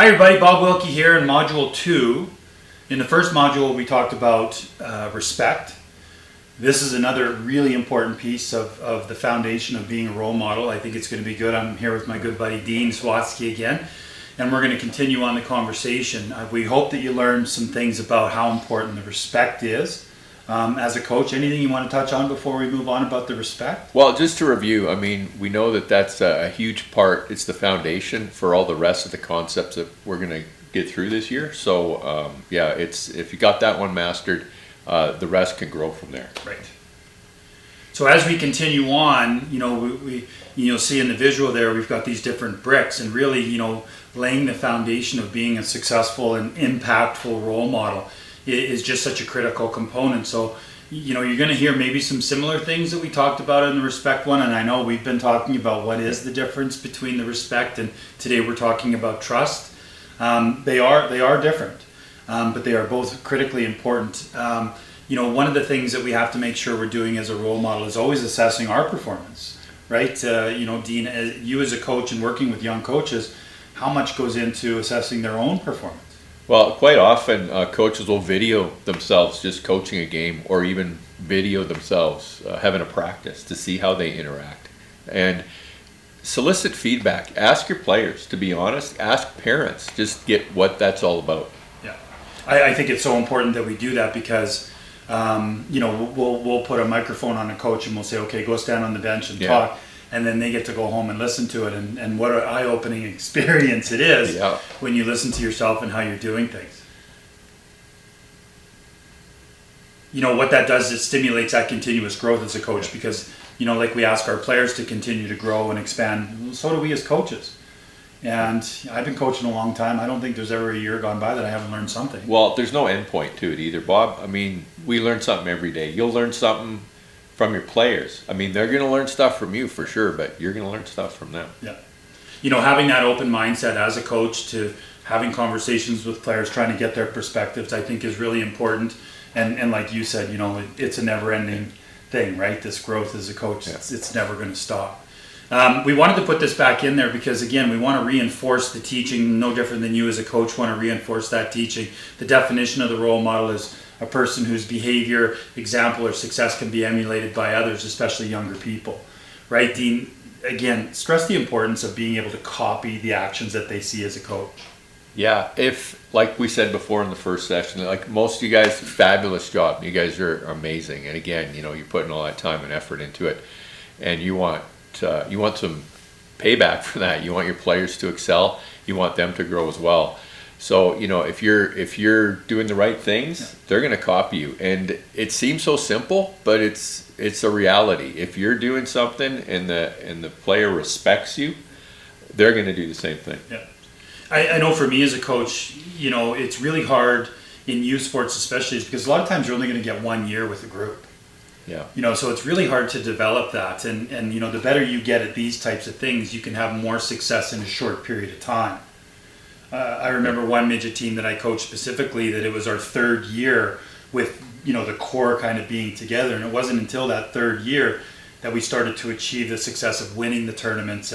Hi everybody, Bob Wilkie here in Module 2. In the first module we talked about respect. This is another really important piece of the foundation of being a role model. I think it's going to be good. I'm here with my good buddy Dean Swatsky again, and we're going to continue on the conversation. We hope that you learned some things about how important the respect is. As a coach, anything you want to touch on before we move on about the respect? Well, just to review, I mean, we know that that's a huge part. It's the foundation for all the rest of the concepts that we're going to get through this year. So, it's if you got that one mastered, the rest can grow from there. Right. So as we continue on, we you'll see in the visual there, we've got these different bricks, and really, laying the foundation of being a successful and impactful role model is just such a critical component. So, you're going to hear maybe some similar things that we talked about in the respect one, and I know we've been talking about what is the difference between the respect, and today we're talking about trust. They are different, but they are both critically important. One of the things that we have to make sure we're doing as a role model is always assessing our performance, right? Dean, you as a coach and working with young coaches, how much goes into assessing their own performance? Well, quite often coaches will video themselves just coaching a game, or even video themselves having a practice to see how they interact. And solicit feedback. Ask your players, to be honest. Ask parents. Just get what that's all about. Yeah, I think it's so important that we do that because, we'll put a microphone on a coach and we'll say, okay, go stand on the bench and talk. And then they get to go home and listen to it, and what an eye-opening experience it is when you listen to yourself and how you're doing things. What that does, it stimulates that continuous growth as a coach because, like we ask our players to continue to grow and expand, so do we as coaches. And I've been coaching a long time. I don't think there's ever a year gone by that I haven't learned something. Well, there's no end point to it either, Bob. I mean, we learn something every day. You'll learn something from your players. I mean, they're going to learn stuff from you for sure, but you're going to learn stuff from them. Yeah. Having that open mindset as a coach to having conversations with players, trying to get their perspectives, I think is really important. And like you said, it's a never-ending thing, right? This growth as a coach, it's never going to stop. We wanted to put this back in there because, again, we want to reinforce the teaching, no different than you as a coach want to reinforce that teaching. The definition of the role model is a person whose behavior, example, or success can be emulated by others, especially younger people. Right, Dean? Again, stress the importance of being able to copy the actions that they see as a coach. Yeah, if, like we said before in the first session, like most of you guys, fabulous job. You guys are amazing. And again, you're putting all that time and effort into it. And you want some payback for that. You want your players to excel. You want them to grow as well. So, if you're doing the right things, they're going to copy you. And it seems so simple, but it's a reality. If you're doing something and the player respects you, they're going to do the same thing. Yeah. I know for me as a coach, it's really hard in youth sports especially, because a lot of times you're only going to get 1 year with a group. Yeah. So it's really hard to develop that. And the better you get at these types of things, you can have more success in a short period of time. I remember one midget team that I coached specifically that it was our third year with, the core kind of being together. And it wasn't until that third year that we started to achieve the success of winning the tournaments.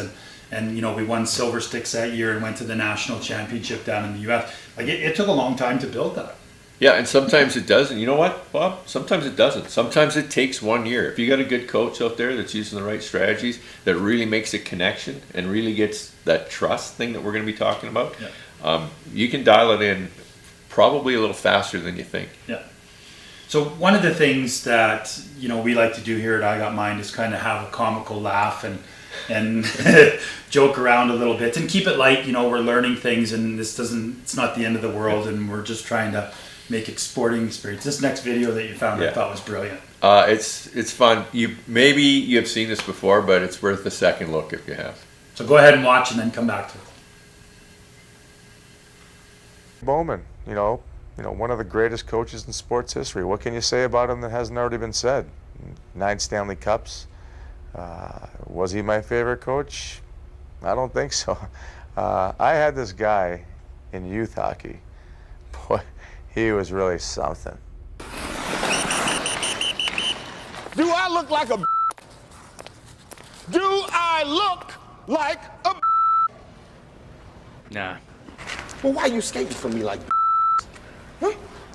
And we won Silver Sticks that year and went to the national championship down in the U.S. Like it took a long time to build that. Yeah, and sometimes it doesn't. You know what, Bob? Sometimes it doesn't. Sometimes it takes 1 year. If you got a good coach out there that's using the right strategies, that really makes a connection and really gets that trust thing that we're going to be talking about, you can dial it in probably a little faster than you think. Yeah. So one of the things that we like to do here at I Got Mind is kind of have a comical laugh and joke around a little bit and keep it light. We're learning things, and it's not the end of the world, and we're just trying to make a sporting experience. This next video that you found, I thought was brilliant. It's fun. Maybe you have seen this before, but it's worth a second look if you have. So go ahead and watch and then come back to it. Bowman, one of the greatest coaches in sports history. What can you say about him that hasn't already been said? 9 Stanley Cups. Was he my favorite coach? I don't think so. I had this guy in youth hockey. Boy, he was really something. Do I look like a? Do I look like a? Nah. Well, why you skating for me like huh?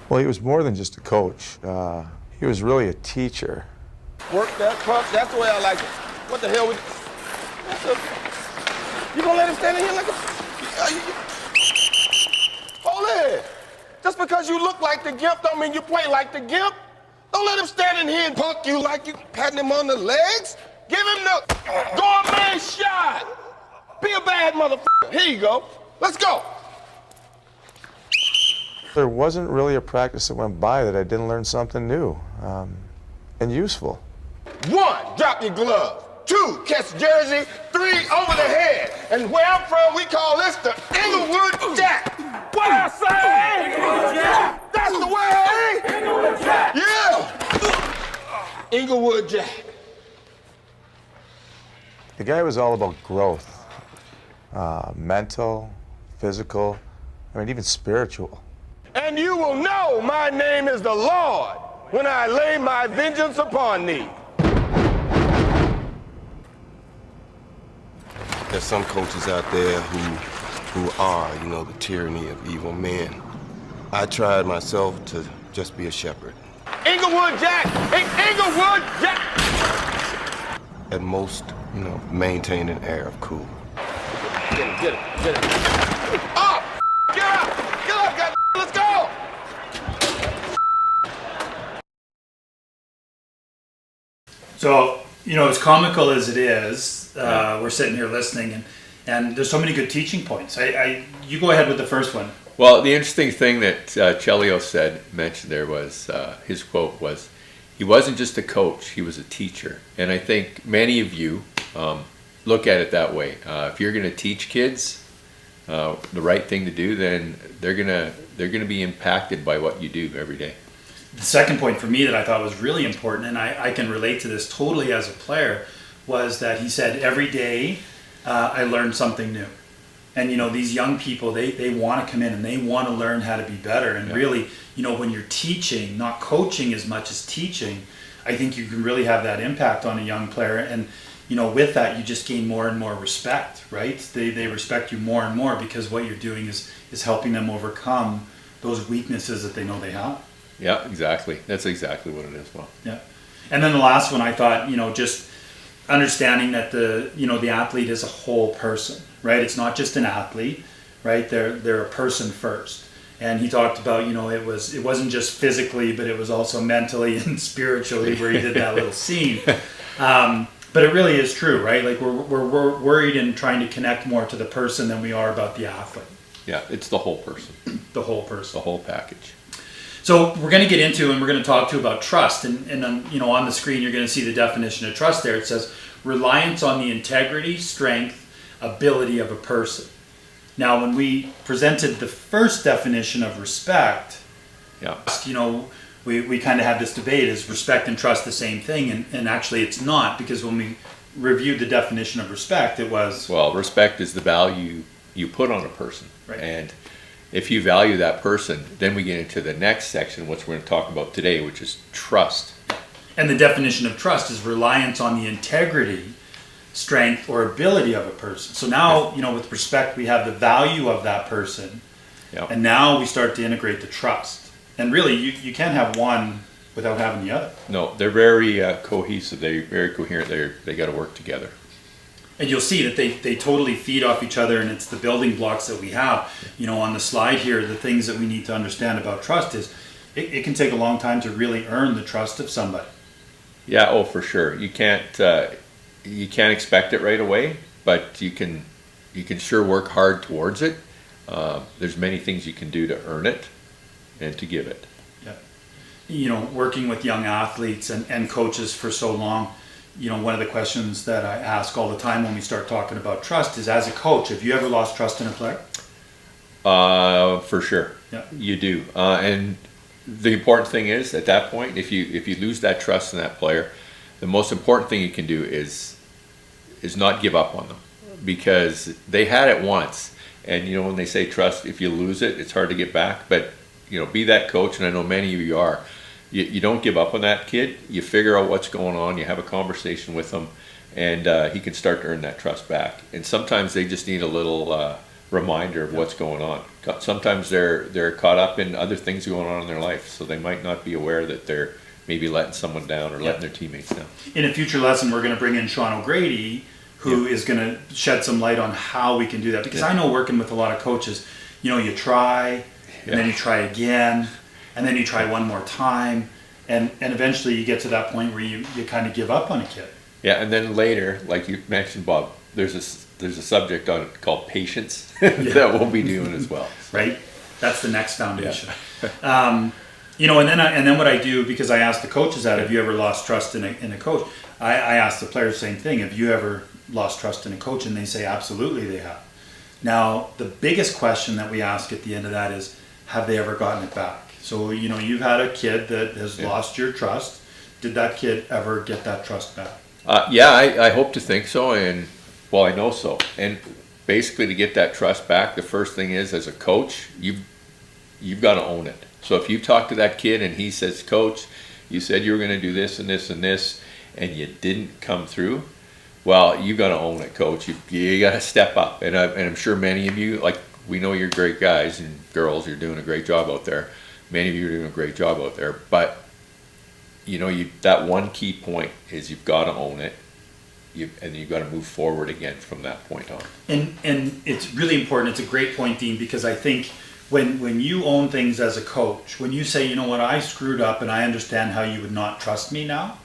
Well, he was more than just a coach. He was really a teacher. Work that pump. That's the way I like it. What the hell? You gonna let him stand in here like a... Hold it. Just because you look like the gimp don't mean you play like the gimp. Don't let him stand in here and punk you like you patting him on the legs. Give him the gourmet shot. Be a bad motherfucker. Here you go. Let's go. There wasn't really a practice that went by that I didn't learn something new and useful. 1, drop your glove. 2, catch jersey. 3, over the head. And where I'm from, we call this the Inglewood Jack. What I say? Inglewood Jack. That's the way. Inglewood Jack. Yeah. Inglewood Jack. The guy was all about growth, mental, physical, I mean, even spiritual. And you will know my name is the Lord when I lay my vengeance upon thee. There's some coaches out there who are, you know, the tyranny of evil men. I tried myself to just be a shepherd. Inglewood Jack! Inglewood Jack! At most, you know, maintain an air of cool. Get it. Up! Get up! God, let's go! So, you know, as comical as it is, we're sitting here listening, and there's so many good teaching points. You go ahead with the first one. Well, the interesting thing that Chelio mentioned there was, his quote was, he wasn't just a coach, he was a teacher. And I think many of you look at it that way. If you're going to teach kids the right thing to do, then they're gonna be impacted by what you do every day. The second point for me that I thought was really important, and I can relate to this totally as a player, was that he said, every day I learned something new. And, you know, these young people, they want to come in and they want to learn how to be better. And really, you know, when you're teaching, not coaching as much as teaching, I think you can really have that impact on a young player. And, you know, with that, you just gain more and more respect, right? They respect you more and more because what you're doing is helping them overcome those weaknesses that they know they have. Yeah, exactly. That's exactly what it is, Well. Yeah. And then the last one, I thought, you know, just understanding that the athlete is a whole person, right? It's not just an athlete, right? They're a person first. And he talked about, you know, it wasn't just physically, but it was also mentally and spiritually, where he did that little scene. But it really is true, right? Like we're worried and trying to connect more to the person than we are about the athlete. Yeah, it's the whole person. The whole person. The whole package. So we're going to get into, and we're going to talk to about trust. And you know, on the screen, you're going to see the definition of trust there. It says reliance on the integrity, strength, ability of a person. Now, when we presented the first definition of respect, you know, we kind of had this debate, is respect and trust the same thing? And actually it's not, because when we reviewed the definition of respect, it was... Well, respect is the value you put on a person. Right. And if you value that person, then we get into the next section, which we're going to talk about today, which is trust. And the definition of trust is reliance on the integrity, strength, or ability of a person. So now, you know, with respect, we have the value of that person. Yep. And now we start to integrate the trust. And really, you can't have one without having the other. No, they're very cohesive. They're very coherent. They got to work together. And you'll see that they totally feed off each other, and it's the building blocks that we have. You know, on the slide here, the things that we need to understand about trust is it can take a long time to really earn the trust of somebody. Yeah, oh, for sure. You can't expect it right away, but you can sure work hard towards it. There's many things you can do to earn it and to give it. Yeah. You know, working with young athletes and coaches for so long, you know, one of the questions that I ask all the time when we start talking about trust is, as a coach, have you ever lost trust in a player? For sure. Yeah. You do. And the important thing is, at that point, if you lose that trust in that player, the most important thing you can do is not give up on them, because they had it once. And you know, when they say trust, if you lose it, it's hard to get back. But you know, be that coach, and I know many of you are. You don't give up on that kid. You figure out what's going on. You have a conversation with him, and he can start to earn that trust back. And sometimes they just need a little reminder of what's going on. Sometimes they're caught up in other things going on in their life, so they might not be aware that they're maybe letting someone down or letting their teammates down. In a future lesson, we're going to bring in Sean O'Grady, who is going to shed some light on how we can do that. Because I know working with a lot of coaches, you try, and then you try again, and then you try one more time, and eventually you get to that point where you kind of give up on a kid. Yeah, and then later, like you mentioned, Bob, there's a subject on it called patience that we'll be doing as well. Right? That's the next foundation. And then what I do, because I ask the coaches that, have you ever lost trust in a coach? I ask the players the same thing. Have you ever lost trust in a coach? And they say absolutely they have. Now, the biggest question that we ask at the end of that is, have they ever gotten it back? So, you've had a kid that has lost your trust. Did that kid ever get that trust back? I hope to think so, and well, I know so. And basically, to get that trust back, the first thing is, as a coach, you've got to own it. So if you talk to that kid and he says, Coach, you said you were going to do this and this and this, and you didn't come through, well, you got to own it, Coach. You got to step up. And I'm sure many of you, like, we know you're great guys and girls, you're doing a great job out there. Many of you are doing a great job out there. But, that one key point is you've got to own it. And you've got to move forward again from that point on. And it's really important. It's a great point, Dean, because I think when you own things as a coach, when you say, I screwed up and I understand how you would not trust me now,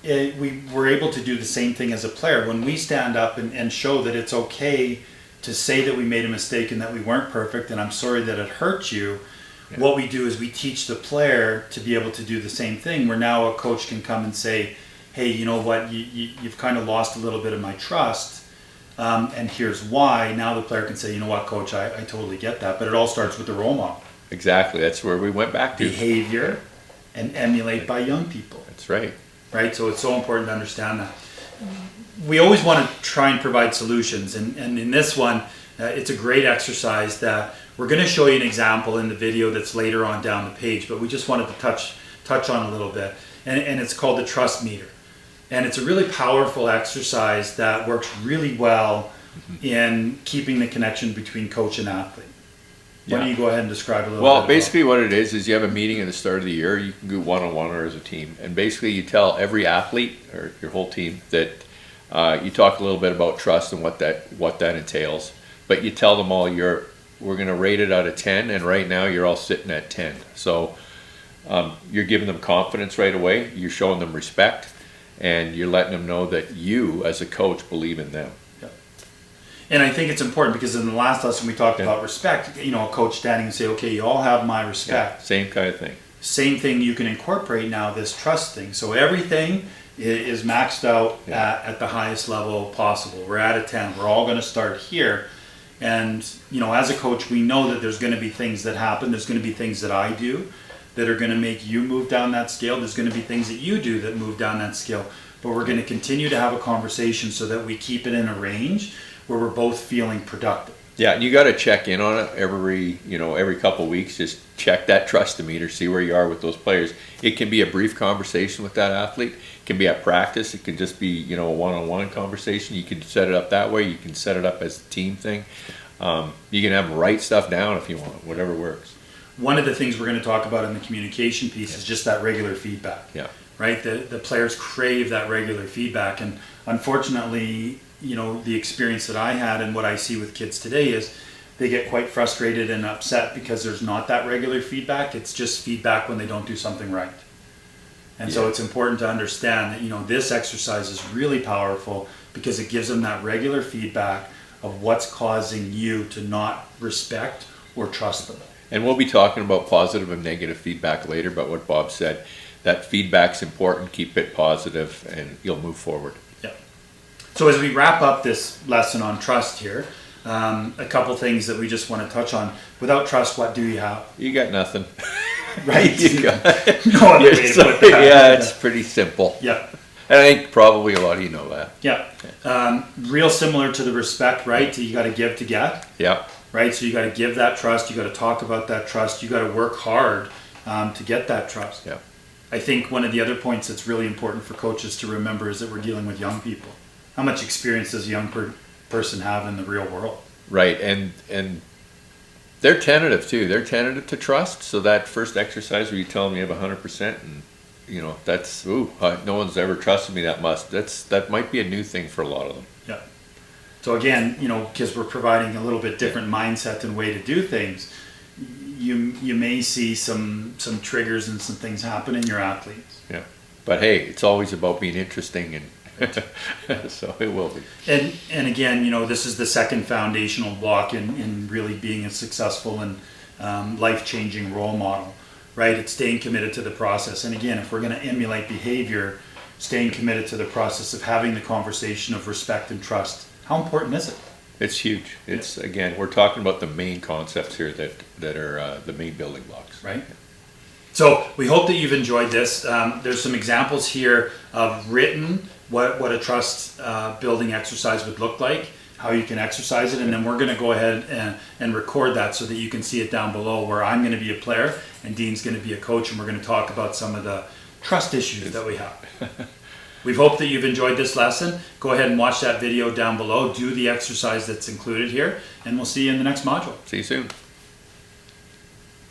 we were able to do the same thing as a player. When we stand up and show that it's okay to say that we made a mistake and that we weren't perfect and I'm sorry that it hurt you, what we do is we teach the player to be able to do the same thing, where now a coach can come and say, hey, you know what, you've kind of lost a little bit of my trust, and here's why. Now the player can say, you know what, Coach, I totally get that. But it all starts with the role model. Exactly. That's where we went back to. Behavior and emulate by young people. That's right. Right? So it's so important to understand that. We always want to try and provide solutions. And in this one, it's a great exercise that we're going to show you an example in the video that's later on down the page. But we just wanted to touch on a little bit. And it's called the trust meter. And it's a really powerful exercise that works really well in keeping the connection between coach and athlete. Why don't you go ahead and describe a little bit? Well, basically what it is you have a meeting at the start of the year. You can do one-on-one or as a team. And basically you tell every athlete or your whole team that you talk a little bit about trust and what that entails. But you tell them all we're going to rate it out of 10, and right now you're all sitting at 10. So you're giving them confidence right away. You're showing them respect. And you're letting them know that you, as a coach, believe in them. Yep. And I think it's important because in the last lesson we talked about respect. A coach standing and say, okay, you all have my respect. Yeah, same kind of thing. Same thing you can incorporate now, this trust thing. So everything is maxed out at the highest level possible. We're at a 10. We're all going to start here. And, as a coach, we know that there's going to be things that happen. There's going to be things that I do that are going to make you move down that scale. There's going to be things that you do that move down that scale. But we're going to continue to have a conversation so that we keep it in a range where we're both feeling productive. Yeah, and you got to check in on it every couple of weeks. Just check that trust-o-meter, see where you are with those players. It can be a brief conversation with that athlete. It can be at practice. It can just be, a one-on-one conversation. You can set it up that way. You can set it up as a team thing. You can have them write stuff down if you want, whatever works. One of the things we're going to talk about in the communication piece is just that regular feedback. Yeah. Right? The players crave that regular feedback. And unfortunately, the experience that I had and what I see with kids today is they get quite frustrated and upset because there's not that regular feedback. It's just feedback when they don't do something right. And so it's important to understand that, this exercise is really powerful because it gives them that regular feedback of what's causing you to not respect or trust them. And we'll be talking about positive and negative feedback later, but what Bob said, that feedback's important, keep it positive, and you'll move forward. Yeah. So as we wrap up this lesson on trust here, a couple things that we just want to touch on. Without trust, what do you have? You got nothing. Right? You got No other way to put that. Yeah, it's pretty simple. Yeah. And I think probably a lot of you know that. Yeah. Real similar to the respect, right? You got to give to get. Yeah. Right? So you got to give that trust. You got to talk about that trust. You got to work hard to get that trust. Yeah. I think one of the other points that's really important for coaches to remember is that we're dealing with young people. How much experience does a young person have in the real world? Right, and they're tentative too. They're tentative to trust. So that first exercise where you tell them you have 100%, and you know that's no one's ever trusted me that much. That might be a new thing for a lot of them. Yeah. So again, you know, because we're providing a little bit different mindset and way to do things, you may see some triggers and some things happen in your athletes. Yeah, but hey, it's always about being interesting, and so it will be. And again, you know, this is the second foundational block in really being a successful and life-changing role model, right? It's staying committed to the process. And again, if we're going to emulate behavior, staying committed to the process of having the conversation of respect and trust. How important is it? It's huge. It's again, we're talking about the main concepts here that are the main building blocks. Right. So we hope that you've enjoyed this. There's some examples here of written what a trust building exercise would look like, how you can exercise it, and then we're going to go ahead and record that so that you can see it down below, where I'm going to be a player and Dean's going to be a coach, and we're going to talk about some of the trust issues that we have. We hope that you've enjoyed this lesson. Go ahead and watch that video down below. Do the exercise that's included here, and we'll see you in the next module. See you soon.